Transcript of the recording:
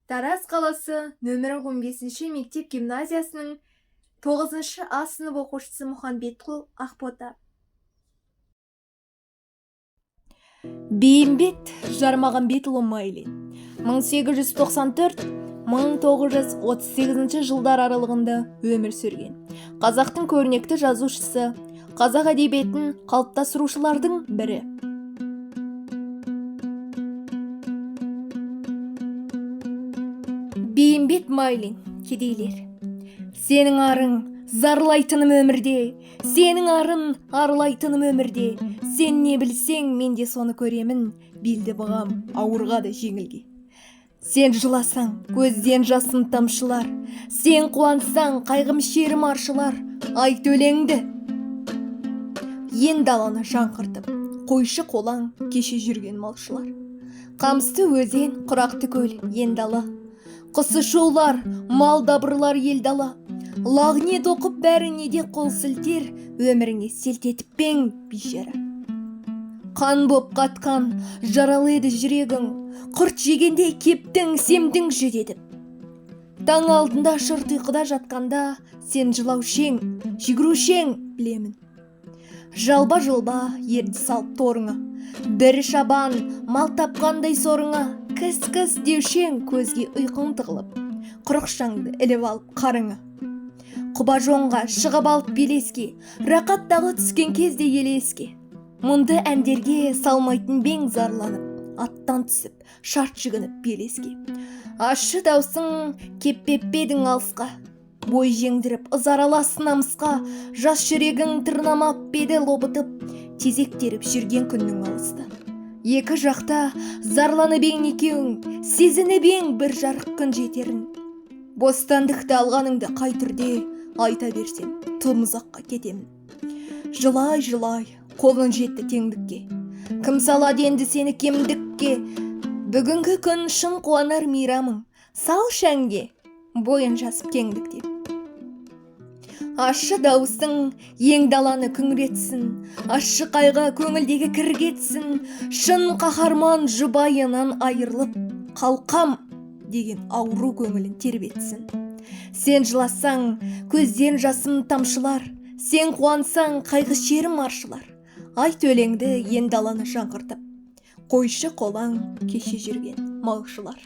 Тараз қаласы нөмірі 15-ші мектеп гимназиясының 9-шы А сынып оқушысы Мұханбетқұл Ақбота. Бейімбет Жармағанбетұлы Майлин 1894-1938 жылдар аралығында өмір сүрген. Қазақтың көрнекті жазушысы, қазақ әдебиетін қалыптастырушылардың бірі. Бейімбет Майлин, кедейлер. Сенің арың зарлайтыным өмірде, сенің арын арылайтыным өмірде. Сен не білсең, мен де соны көремін, белді бұғам ауырғады жеңілге. Сен жыласаң, көзден жасын тамшылар, сен қуансаң, қайғым шерім аршылар. Айт өлеңді, ен даланы жаңғыртып, қойшы қолаң кеше жүрген малшылар. Қамысты өзен, құрақты көл, ен дала. Құсы шоулар, мал дабырлар ел дала. Лағнет оқып бәріне де қол сілтер, өміріңе селтетіп пең бейшара. Қан боп қатқан жаралы еді жүрегің, құрт жегенде кептің, семдің жүдедіп. Таң алдында шырт ұйқыда жатқанда, сен жылаушең, жүгірушең білемін. Жалба-жолба ерді салып торыңа, бір шабан мал тапқандай сорыңа. Кіс-кіс деушең көзге ұйқың тығылып, құрық шаңды іліп алып қарыңа. Құба жоңға шығып алып белеске, рақаттағы түскен кезде елеске. Мұнды әндерге салмайтын бең зарланып, аттан түсіп, шарт жүгініп белеске. Ашы даусың кеппеппедің алысқа, бой жеңдіріп ызаралас намысқа. Жас жүрегің тырнамап беді лобытып, тезектеріп жүрген күннің алыста. Екі жақта зарланып ең екеуің, сезініп ең бір жарық күн жетерін. Бостандықты алғаныңды қай түрде айта берсем, тым ұзаққа кетемін. Жылай-жылай қолың жетті теңдікке, кім салады енді сені кемдікке. Бүгінгі күн шын қуанар мейрамың, сал шәңге бойын жасып кеңдіктен. Ашы дауысың ең даланы күңретсін, ашы қайға көңілдегі кіргетсін. Шын қаһарман жұбайынан айырылып, қалқам деген ауру көңілін тербетсін. Сен жыласаң, көзден жасым тамшылар, сен қуансаң, қайғы шерім аршылар. Айт өлеңді ен даланы жаңғыртып, қойшы қолаң кеше жүрген малшылар.